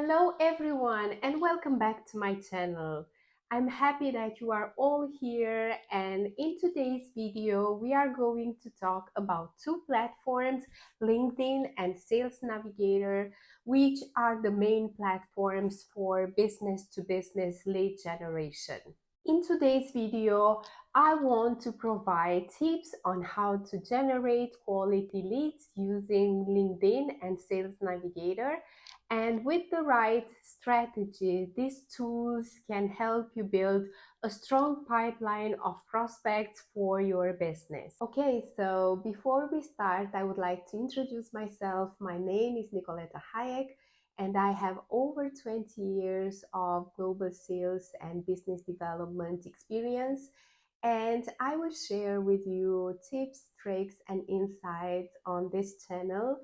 Hello everyone and welcome back to my channel. I'm happy that you are all here, and in today's video we are going to talk about two platforms, LinkedIn and Sales Navigator, which are the main platforms for business to business lead generation. In today's video, I want to provide tips on how to generate quality leads using LinkedIn and Sales Navigator. And with the right strategy, these tools can help you build a strong pipeline of prospects for your business. Okay, so before we start, I would like to introduce myself. My name is Nicoletta Hayek, and I have over 20 years of global sales and business development experience. And I will share with you tips, tricks, and insights on this channel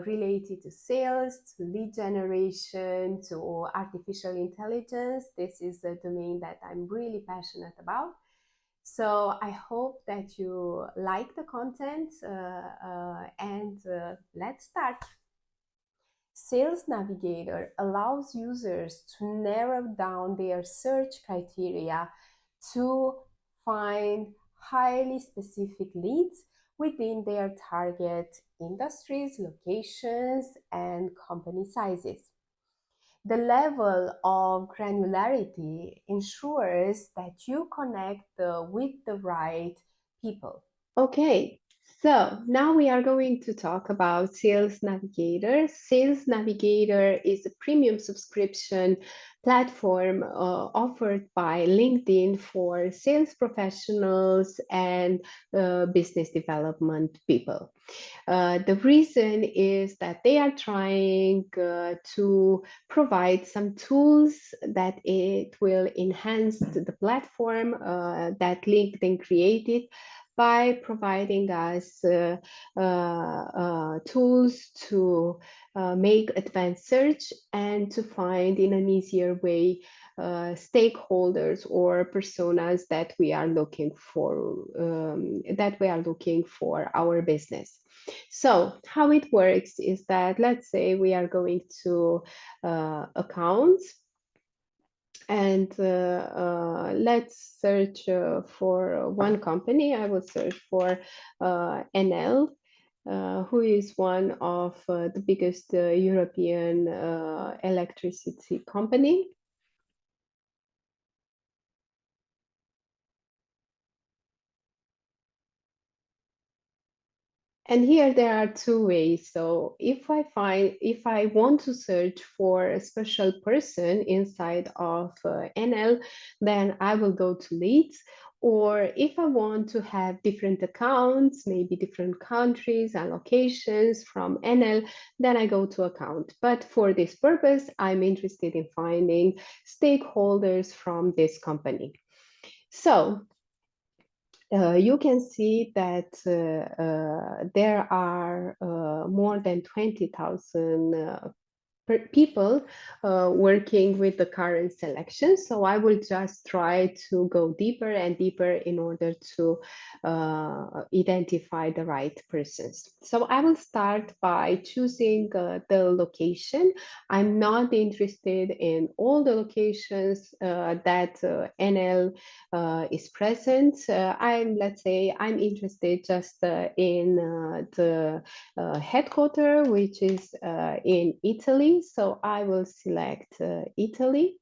related to sales, to lead generation, to artificial intelligence. This is a domain that I'm really passionate about. So I hope that you like the content and let's start. Sales Navigator allows users to narrow down their search criteria to find highly specific leads within their target industries, locations, and company sizes. The level of granularity ensures that you connect with the right people. Okay, so now we are going to talk about Sales Navigator. Sales Navigator is a premium subscription platform offered by LinkedIn for sales professionals and business development people. The reason is that they are trying to provide some tools that it will enhance the platform that LinkedIn created by providing us tools to make advanced search and to find in an easier way stakeholders or personas that we are looking for our business. So how it works is that, let's say we are going to accounts, and let's search for one company. I will search for NL, who is one of the biggest European electricity company. And here there are two ways. So if I want to search for a special person inside of NL, then I will go to leads. Or if I want to have different accounts, maybe different countries and locations from NL, then I go to account. But for this purpose, I'm interested in finding stakeholders from this company. So you can see that there are more than 20,000 people working with the current selection. So I will just try to go deeper and deeper in order to identify the right persons. So I will start by choosing the location. I'm not interested in all the locations that NL is present. Let's say I'm interested just in the headquarters, which is in Italy. So I will select Italy.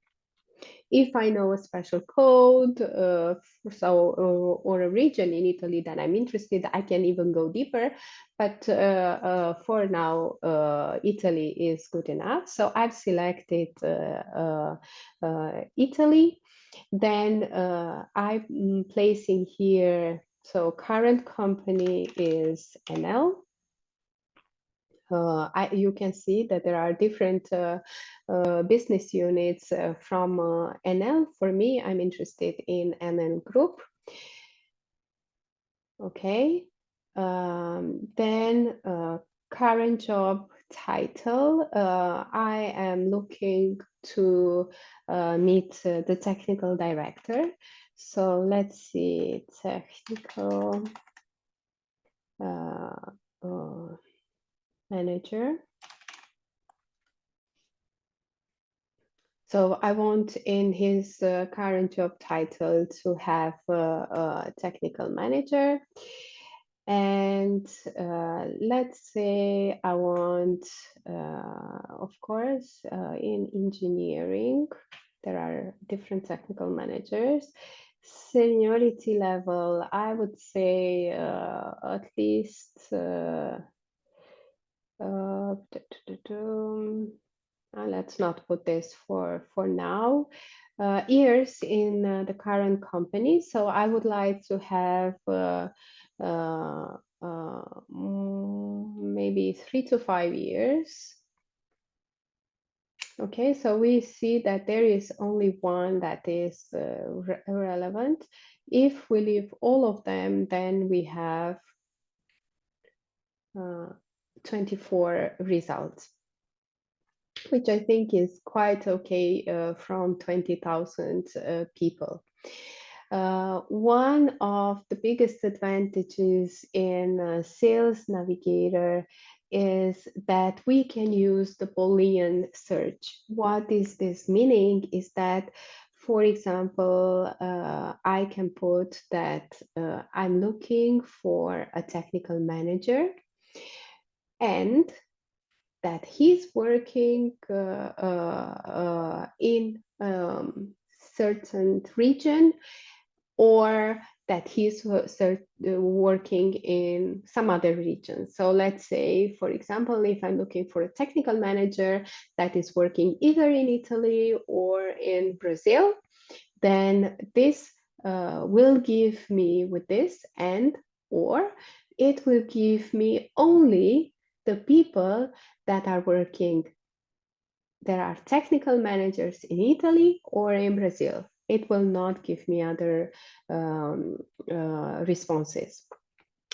If I know a special code, or a region in Italy that I'm interested, I can even go deeper. But for now, Italy is good enough. So I've selected Italy. Then I'm placing here, so current company is NL. You can see that there are different business units from NL. For me, I'm interested in NL Group. Okay. Then current job title. I am looking to meet the technical director. So let's see, technical manager. So I want in his current job title to have a technical manager. And let's say I want, of course, in engineering, there are different technical managers. Seniority level, I would say at least let's not put this for now. Years in the current company. So I would like to have uh, maybe 3 to 5 years. Okay, so we see that there is only one that is relevant. If we leave all of them, then we have 24 results, which I think is quite okay from 20,000 people. One of the biggest advantages in Sales Navigator is that we can use the Boolean search. What is this meaning is that, for example, I can put that I'm looking for a technical manager and that he's working in certain region, or that he's working in some other region. So let's say, for example, if I'm looking for a technical manager that is working either in Italy or in Brazil, then this will give me with this, and or it will give me only the people that are working. There are technical managers in Italy or in Brazil. It will not give me other responses.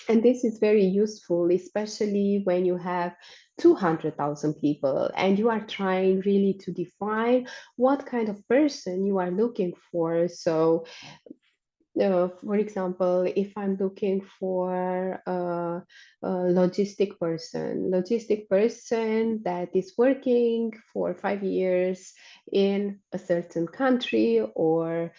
And this is very useful, especially when you have 200,000 people and you are trying really to define what kind of person you are looking for. So for example, if I'm looking for a logistic person that is working for 5 years in a certain country, or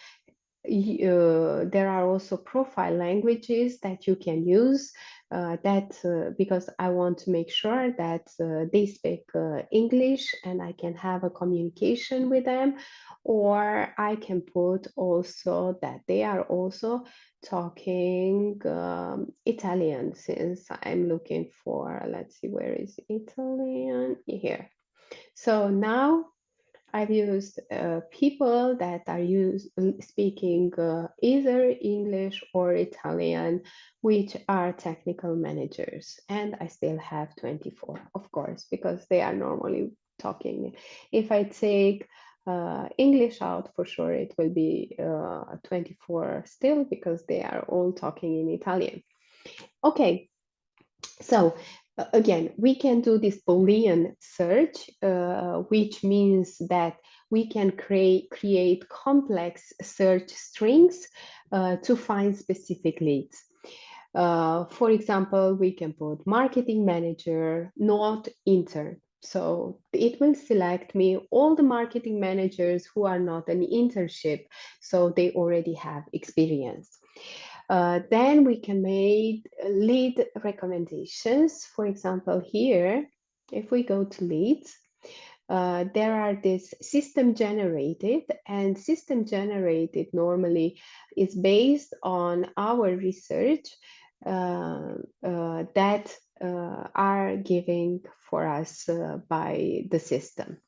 there are also profile languages that you can use because I want to make sure that they speak English and I can have a communication with them, or I can put also that they are also talking Italian, since I'm looking for, let's see, where is Italian here. So now I've used people that are speaking either English or Italian, which are technical managers. And I still have 24, of course, because they are normally talking. If I take English out, for sure it will be 24 still, because they are all talking in Italian. Okay, so again, we can do this Boolean search, which means that we can create complex search strings to find specific leads. For example, we can put marketing manager, not intern. So it will select me all the marketing managers who are not an internship, so they already have experience. Then we can make lead recommendations. For example, here, if we go to leads, there are this system generated, and system generated normally is based on our research that are giving for us by the system.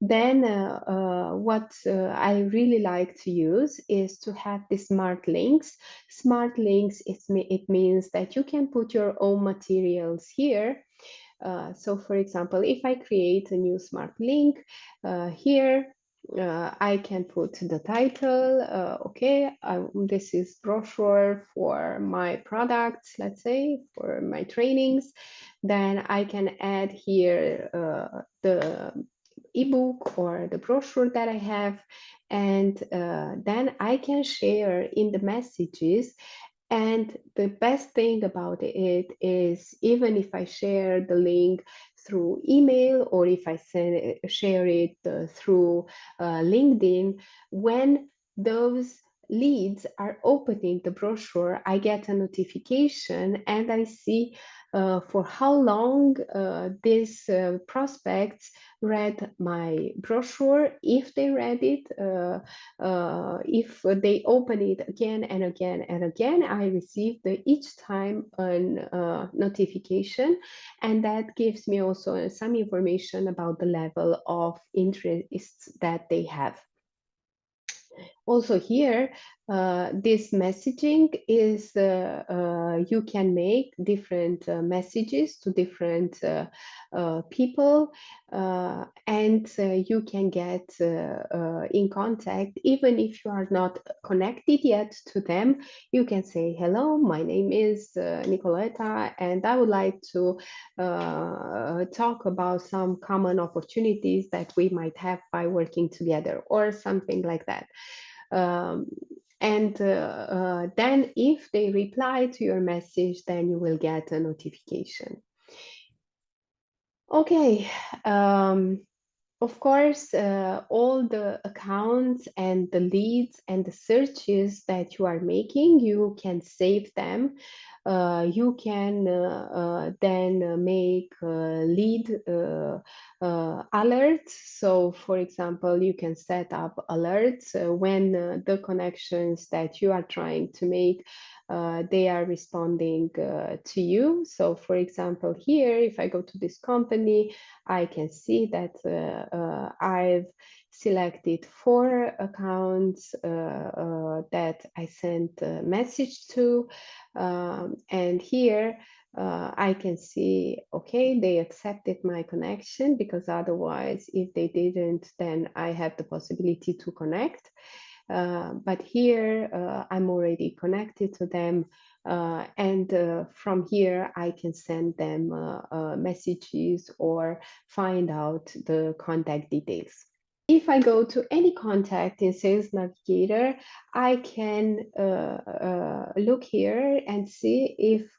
Then what I really like to use is to have the smart links. Smart links, it means that you can put your own materials here. So for example, if I create a new smart link here, I can put the title, okay, this is brochure for my products, let's say, for my trainings. Then I can add here the ebook or the brochure that I have, and then I can share in the messages And the best thing about it is, even if I share the link through email or if I share it through LinkedIn, when those leads are opening the brochure, I get a notification and I see for how long these prospects read my brochure, if they read it, if they open it again and again and again, I receive each time an notification, and that gives me also some information about the level of interest that they have. Also here, this messaging is, you can make different messages to different people, and you can get in contact. Even if you are not connected yet to them, you can say, hello, my name is Nicoletta, and I would like to talk about some common opportunities that we might have by working together, or something like that. Um, and then if they reply to your message, then you will get a notification. Okay. Of course, all the accounts and the leads and the searches that you are making, you can save them. You can then make lead alerts. So, for example, you can set up alerts when the connections that you are trying to make, they are responding to you. So, for example, here, if I go to this company, I can see that I've selected 4 accounts that I sent a message to, and here I can see, okay, they accepted my connection, because otherwise, if they didn't, then I have the possibility to connect. But here I'm already connected to them, and from here I can send them messages or find out the contact details. If I go to any contact in Sales Navigator, I can look here and see if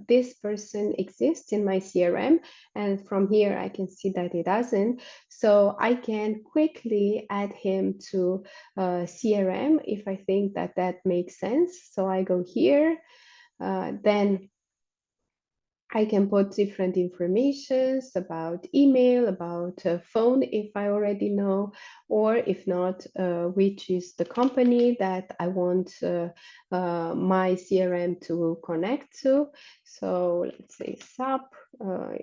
this person exists in my CRM. And from here, I can see that it doesn't. So I can quickly add him to CRM if I think that that makes sense. So I go here, then I can put different informations about email, about phone if I already know, or if not, which is the company that I want my CRM to connect to. So let's say SAP,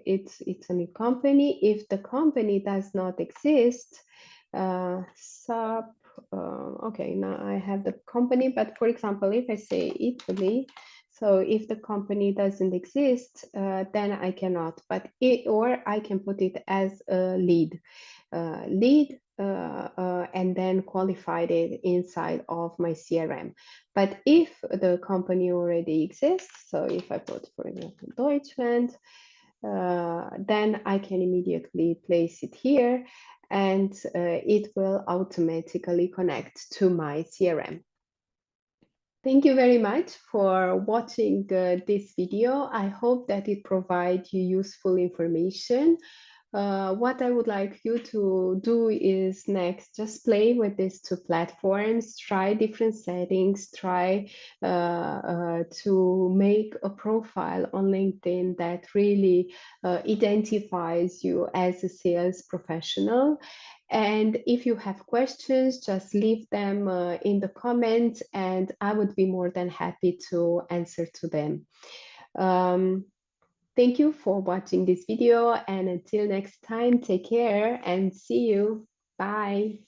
it's a new company. If the company does not exist, SAP, okay, now I have the company, but for example, if I say Italy, so if the company doesn't exist, then I cannot, or I can put it as a lead, and then qualified it inside of my CRM. But if the company already exists, so if I put, for example, Deutschland, then I can immediately place it here, and it will automatically connect to my CRM. Thank you very much for watching this video. I hope that it provides you useful information. What I would like you to do is next, just play with these 2 platforms, try different settings, try to make a profile on LinkedIn that really identifies you as a sales professional. And if you have questions, just leave them in the comments, and I would be more than happy to answer to them. Thank you for watching this video, and until next time, take care and see you. Bye.